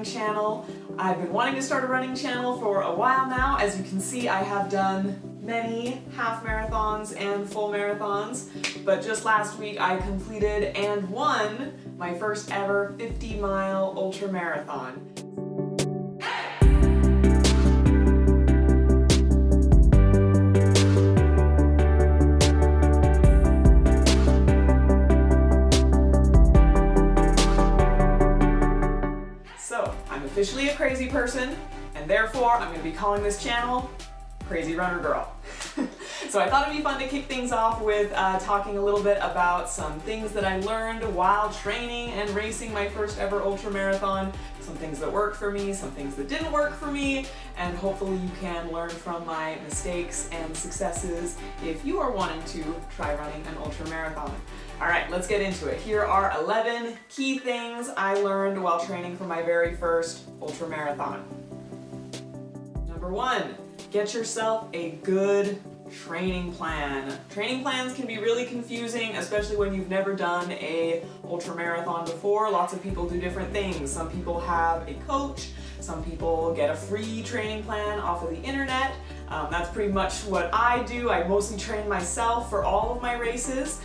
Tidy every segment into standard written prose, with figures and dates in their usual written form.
running channel. I've been wanting to start a running channel for a while now. As you can see, I have done many half marathons and full marathons, but just last week I completed and won my first ever 50-mile ultra marathon. So, I'm officially a crazy person, and therefore I'm going to be calling this channel Crazy Runner Girl. So I thought it'd be fun to kick things off with talking a little bit about some things that I learned while training and racing my first ever ultra marathon, some things that worked for me, some things that didn't work for me, and hopefully you can learn from my mistakes and successes if you are wanting to try running an ultra marathon. All right, let's get into it. Here are 11 key things I learned while training for my very first ultra marathon. Number 1, get yourself a good training plan. Training plans can be really confusing, especially when you've never done a ultra marathon before. Lots of people do different things. Some people have a coach, some people get a free training plan off of the internet. That's pretty much what I do. I mostly train myself for all of my races,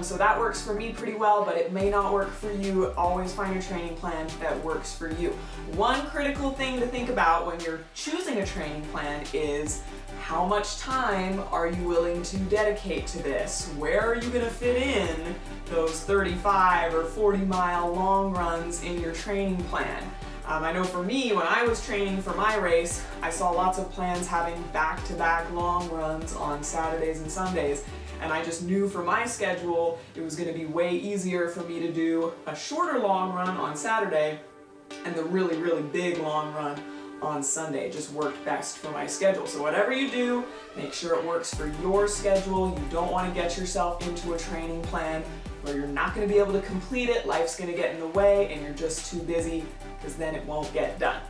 so that works for me pretty well, but it may not work for you. Always find a training plan that works for you. One critical thing to think about when you're choosing a training plan is how much time are you willing to dedicate to this? Where are you going to fit in those 35 or 40-mile long runs in your training plan? I know for me, when I was training for my race, I saw lots of plans having back-to-back long runs on Saturdays and Sundays, and I just knew for my schedule it was going to be way easier for me to do a shorter long run on Saturday and the really, really big long run on Sunday. It just worked best for my schedule. So whatever you do, make sure it works for your schedule. You don't want to get yourself into a training plan where you're not going to be able to complete it, life's going to get in the way, and you're just too busy, because then it won't get done.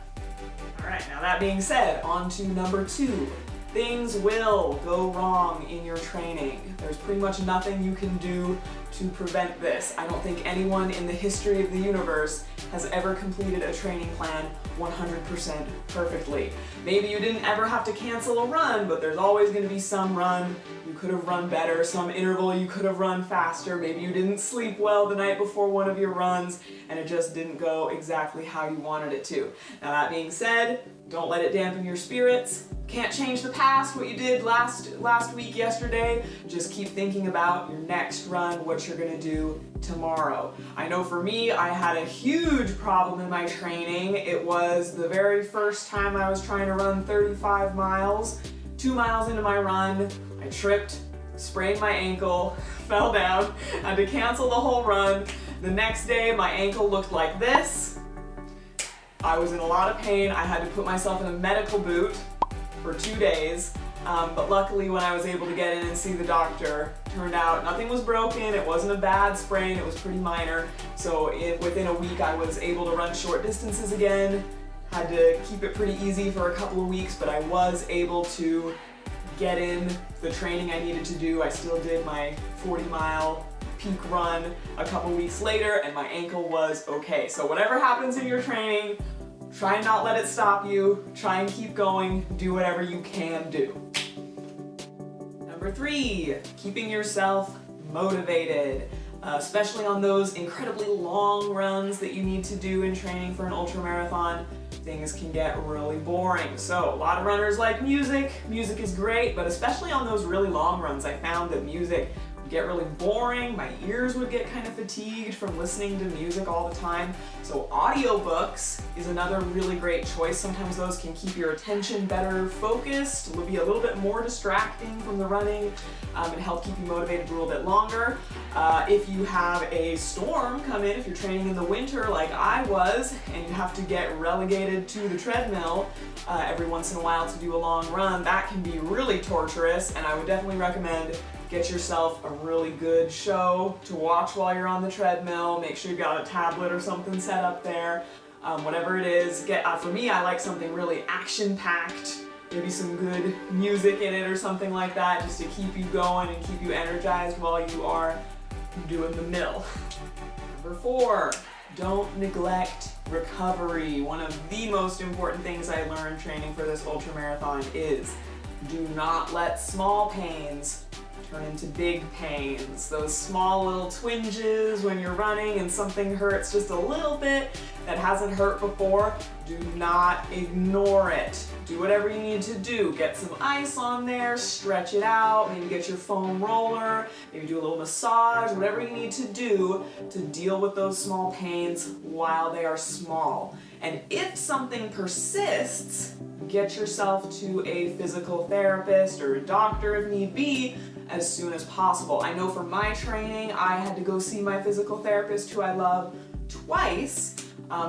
All right, now that being said, on to number 2. Things will go wrong in your training. There's pretty much nothing you can do to prevent this. I don't think anyone in the history of the universe has ever completed a training plan 100% perfectly. Maybe you didn't ever have to cancel a run, but there's always going to be some run you could have run better, some interval you could have run faster. Maybe you didn't sleep well the night before one of your runs and it just didn't go exactly how you wanted it to. Now that being said, don't let it dampen your spirits. Can't change the past, what you did last week, yesterday. Just keep thinking about your next run, what you're gonna do tomorrow. I know for me, I had a huge problem in my training. It was the very first time I was trying to run 35 miles. 2 miles into my run, I tripped, sprained my ankle, fell down, had to cancel the whole run. The next day, my ankle looked like this. I was in a lot of pain. I had to put myself in a medical boot for 2 days, but luckily when I was able to get in and see the doctor, turned out nothing was broken, it wasn't a bad sprain, it was pretty minor, so within a week I was able to run short distances again. Had to keep it pretty easy for a couple of weeks, but I was able to get in the training I needed to do. I still did my 40-mile peak run a couple weeks later, and my ankle was okay. So whatever happens in your training, try and not let it stop you. Try and keep going. Do whatever you can do. Number 3, keeping yourself motivated, especially on those incredibly long runs that you need to do in training for an ultra marathon. Things can get really boring. So a lot of runners like music. Music is great, but especially on those really long runs, I found that music get really boring. My ears would get kind of fatigued from listening to music all the time. So audiobooks is another really great choice. Sometimes those can keep your attention better focused, will be a little bit more distracting from the running, and help keep you motivated a little bit longer. If you have a storm come in, if you're training in the winter like I was, and you have to get relegated to the treadmill every once in a while to do a long run, that can be really torturous, and I would definitely recommend get yourself a really good show to watch while you're on the treadmill. Make sure you've got a tablet or something set up there. Whatever it is, for me, I like something really action-packed, maybe some good music in it or something like that, just to keep you going and keep you energized while you are doing the mill. Number 4, don't neglect recovery. One of the most important things I learned training for this ultramarathon is do not let small pains turn into big pains. Those small little twinges when you're running and something hurts just a little bit that hasn't hurt before, do not ignore it. Do whatever you need to do. Get some ice on there, stretch it out, maybe get your foam roller, maybe do a little massage, whatever you need to do to deal with those small pains while they are small. And if something persists, get yourself to a physical therapist or a doctor if need be as soon as possible. I know for my training, I had to go see my physical therapist, who I love, twice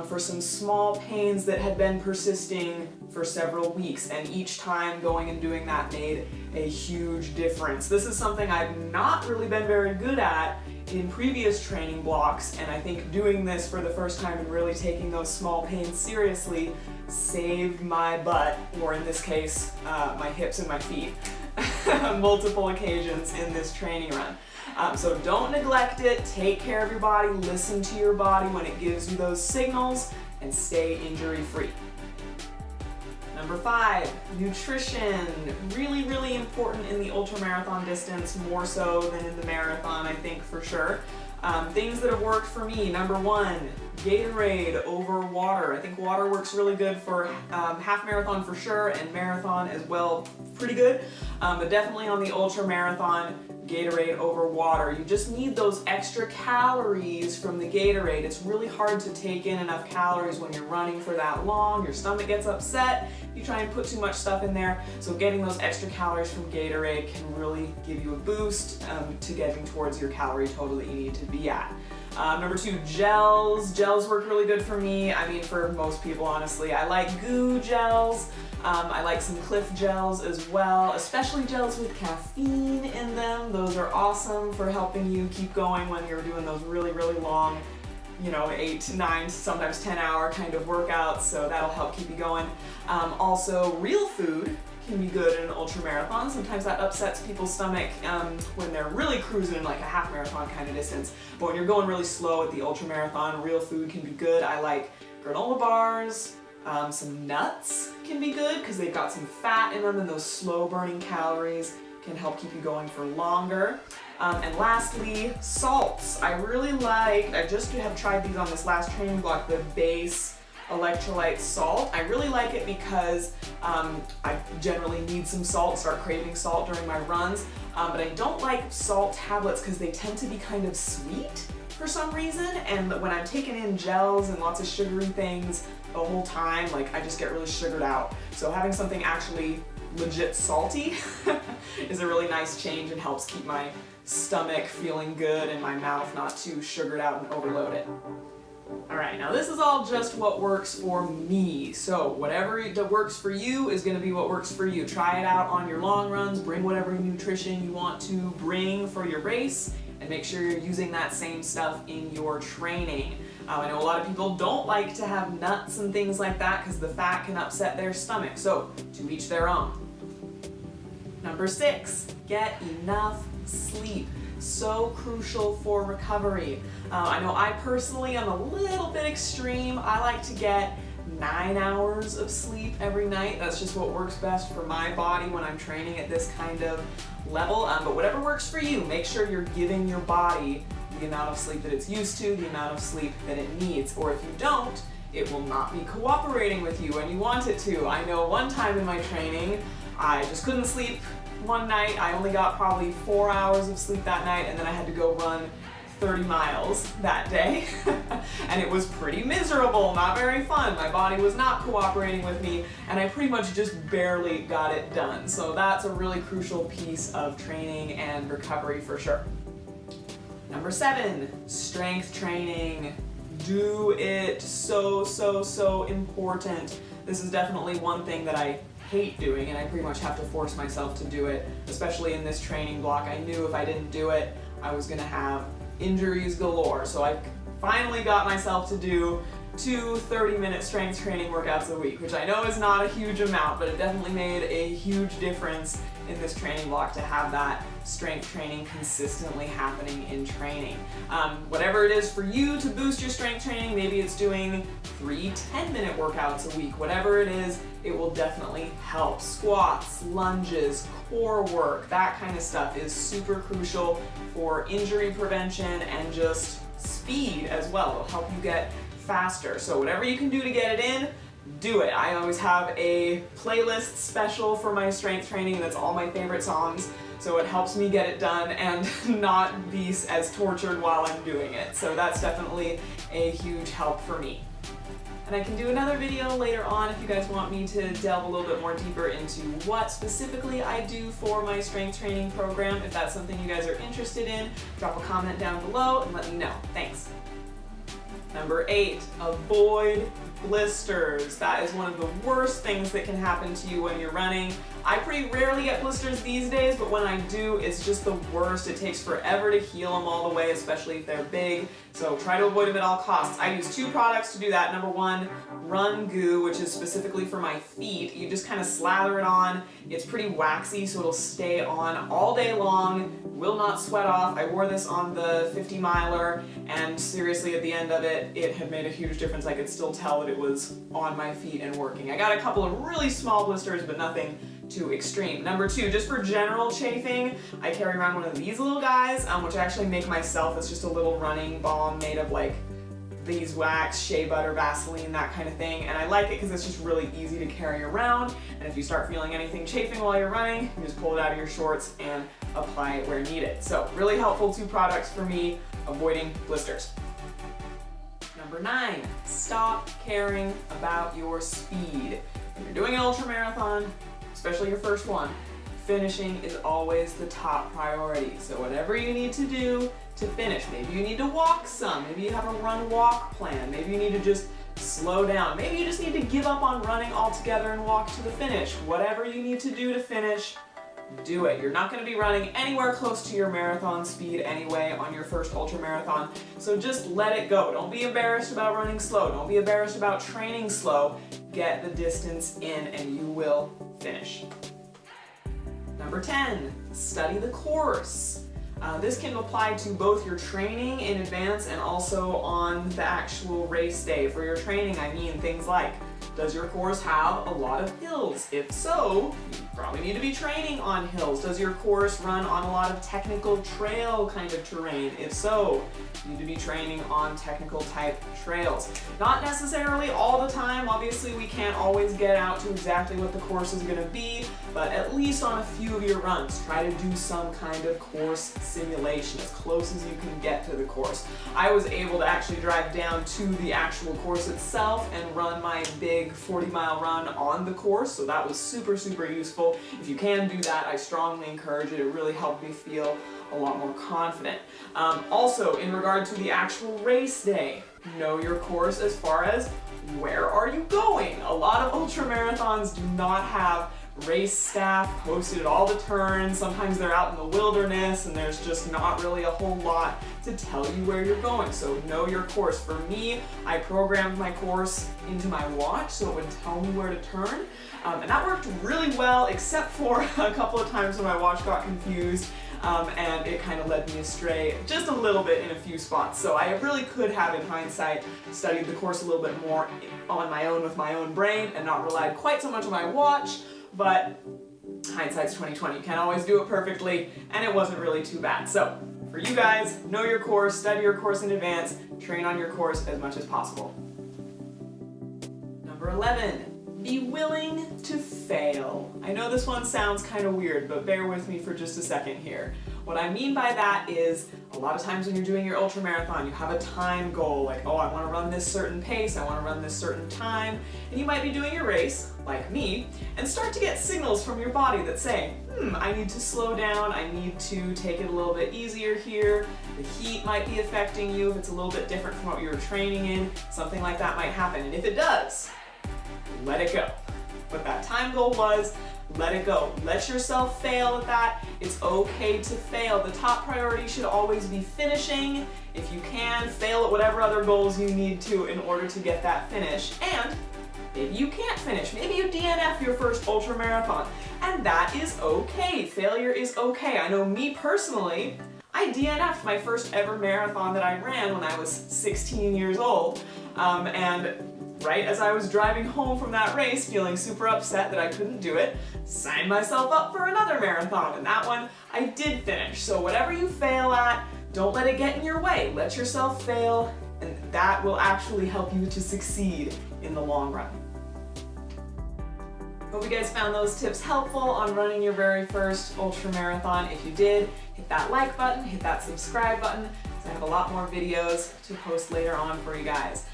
for some small pains that had been persisting for several weeks, and each time going and doing that made a huge difference. This is something I've not really been very good at in previous training blocks, and I think doing this for the first time and really taking those small pains seriously saved my butt, or in this case, my hips and my feet, multiple occasions in this training run. So don't neglect it, take care of your body, listen to your body when it gives you those signals, and stay injury-free. Number 5, nutrition. Really, really important in the ultramarathon distance, more so than in the marathon, I think, for sure. Things that have worked for me. Number 1, Gatorade over water. I think water works really good for half marathon for sure, and marathon as well, pretty good. But definitely on the ultramarathon, Gatorade over water. You just need those extra calories from the Gatorade. It's really hard to take in enough calories when you're running for that long. Your stomach gets upset if you try and put too much stuff in there. So getting those extra calories from Gatorade can really give you a boost to getting towards your calorie total that you need to be at. Number 2, gels. Gels work really good for me. I mean, for most people, honestly. I like goo gels. I like some Cliff gels as well, especially gels with caffeine in them. Those are awesome for helping you keep going when you're doing those really, really long, 8, 9, sometimes 10-hour kind of workouts, so that'll help keep you going. Also, real food can be good in an ultramarathon. Sometimes that upsets people's stomach when they're really cruising in like a half marathon kind of distance. But when you're going really slow at the ultramarathon, real food can be good. I like granola bars. Some nuts can be good because they've got some fat in them, and those slow burning calories can help keep you going for longer. And lastly, salts. I just have tried these on this last training block, the base electrolyte salt. I really like it because I generally need some salt, start craving salt during my runs, but I don't like salt tablets because they tend to be kind of sweet for some reason, and when I'm taking in gels and lots of sugary things the whole time, I just get really sugared out. So having something actually legit salty is a really nice change and helps keep my stomach feeling good and my mouth not too sugared out and overloaded. Alright, now this is all just what works for me, so whatever works for you is going to be what works for you. Try it out on your long runs, bring whatever nutrition you want to bring for your race, and make sure you're using that same stuff in your training. I know a lot of people don't like to have nuts and things like that because the fat can upset their stomach, so to each their own. Number 6, get enough sleep. So crucial for recovery. I know I personally am a little bit extreme. I like to get 9 hours of sleep every night. That's just what works best for my body when I'm training at this kind of level. But whatever works for you, make sure you're giving your body the amount of sleep that it's used to, the amount of sleep that it needs. Or if you don't, it will not be cooperating with you when you want it to. I know one time in my training, I just couldn't sleep one night. I only got probably 4 hours of sleep that night, and then I had to go run 30 miles that day. And it was pretty miserable, not very fun. My body was not cooperating with me, and I pretty much just barely got it done. So that's a really crucial piece of training and recovery for sure. Number 7, strength training. Do it. So important. This is definitely one thing that I hate doing, and I pretty much have to force myself to do it, especially in this training block. I knew if I didn't do it, I was gonna have injuries galore. So I finally got myself to do 2 30-minute strength training workouts a week, which I know is not a huge amount, but it definitely made a huge difference in this training block to have that strength training consistently happening in training. Whatever it is for you to boost your strength training, maybe it's doing 3 10-minute workouts a week, whatever it is, it will definitely help. Squats, lunges, core work, that kind of stuff is super crucial for injury prevention and just speed as well. It'll help you get faster. So whatever you can do to get it in, do it. I always have a playlist special for my strength training that's all my favorite songs, so it helps me get it done and not be as tortured while I'm doing it. So that's definitely a huge help for me. And I can do another video later on if you guys want me to delve a little bit more deeper into what specifically I do for my strength training program. If that's something you guys are interested in, drop a comment down below and let me know. Thanks. Number 8, avoid blisters. That is one of the worst things that can happen to you when you're running. I pretty rarely get blisters these days, but when I do, it's just the worst. It takes forever to heal them all the way, especially if they're big. So try to avoid them at all costs. I use 2 products to do that. Number 1, Run Goo, which is specifically for my feet. You just kind of slather it on. It's pretty waxy, so it'll stay on all day long, will not sweat off. I wore this on the 50 miler, and seriously, at the end of it, it had made a huge difference. I could still tell that it was on my feet and working. I got a couple of really small blisters, but nothing too extreme. Number 2, just for general chafing, I carry around one of these little guys, which I actually make myself. It's just a little running balm made of like beeswax, shea butter, Vaseline, that kind of thing. And I like it because it's just really easy to carry around. And if you start feeling anything chafing while you're running, you just pull it out of your shorts and apply it where needed. So really helpful 2 products for me, avoiding blisters. Number 9, stop caring about your speed. When you're doing an ultramarathon, especially your first one, finishing is always the top priority. So whatever you need to do to finish, maybe you need to walk some, maybe you have a run-walk plan, maybe you need to just slow down, maybe you just need to give up on running altogether and walk to the finish. Whatever you need to do to finish, do it. You're not going to be running anywhere close to your marathon speed anyway on your first ultramarathon, so just let it go. Don't be embarrassed about running slow. Don't be embarrassed about training slow. Get the distance in and you will finish. Number 10, study the course. This can apply to both your training in advance and also on the actual race day. For your training, I mean things like, does your course have a lot of hills? If so, you probably need to be training on hills. Does your course run on a lot of technical trail kind of terrain? If so, you need to be training on technical type trails. Not necessarily all the time. Obviously, we can't always get out to exactly what the course is going to be, but at least on a few of your runs, try to do some kind of course simulation as close as you can get to the course. I was able to actually drive down to the actual course itself and run my big 40-mile run on the course, so that was super, super useful. If you can do that, I strongly encourage it. It really helped me feel a lot more confident. Also, in regard to the actual race day, know your course as far as where are you going? A lot of ultramarathons do not have race staff posted at all the turns. Sometimes they're out in the wilderness and there's just not really a whole lot to tell you where you're going. So know your course. For me, I programmed my course into my watch so it would tell me where to turn. And that worked really well, except for a couple of times when my watch got confused and it kind of led me astray just a little bit in a few spots. So I really could have, in hindsight, studied the course a little bit more on my own with my own brain and not relied quite so much on my watch. But hindsight's 20/20. You can't always do it perfectly, and it wasn't really too bad. So for you guys, know your course, study your course in advance, train on your course as much as possible. Number 11, be willing to fail. I know this one sounds kind of weird, but bear with me for just a second here. What I mean by that is, a lot of times when you're doing your ultramarathon, you have a time goal, like, oh, I want to run this certain pace, I want to run this certain time, and you might be doing your race, like me, and start to get signals from your body that say, I need to slow down, I need to take it a little bit easier here, the heat might be affecting you if it's a little bit different from what you were training in, something like that might happen, and if it does, let it go. What that time goal was, let it go. Let yourself fail at that. It's okay to fail. The top priority should always be finishing. If you can, fail at whatever other goals you need to in order to get that finish. And maybe you can't finish. Maybe you DNF your first ultra marathon, and that is okay. Failure is okay. I know me personally, I DNF'd my first ever marathon that I ran when I was 16 years old, and right as I was driving home from that race, feeling super upset that I couldn't do it, signed myself up for another marathon, and that one I did finish. So whatever you fail at, don't let it get in your way. Let yourself fail, and that will actually help you to succeed in the long run. Hope you guys found those tips helpful on running your very first ultra marathon. If you did, hit that like button, hit that subscribe button, because I have a lot more videos to post later on for you guys.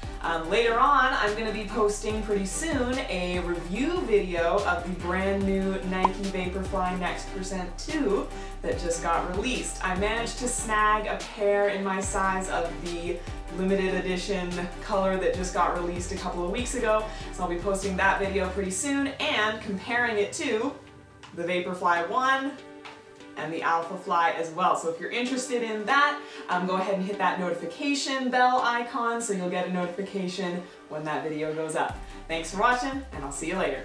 Later on, I'm going to be posting pretty soon a review video of the brand new Nike Vaporfly Next Percent 2 that just got released. I managed to snag a pair in my size of the limited edition color that just got released a couple of weeks ago, so I'll be posting that video pretty soon and comparing it to the Vaporfly 1 and the Alpha Fly as well. So if you're interested in that, go ahead and hit that notification bell icon so you'll get a notification when that video goes up. Thanks for watching, and I'll see you later.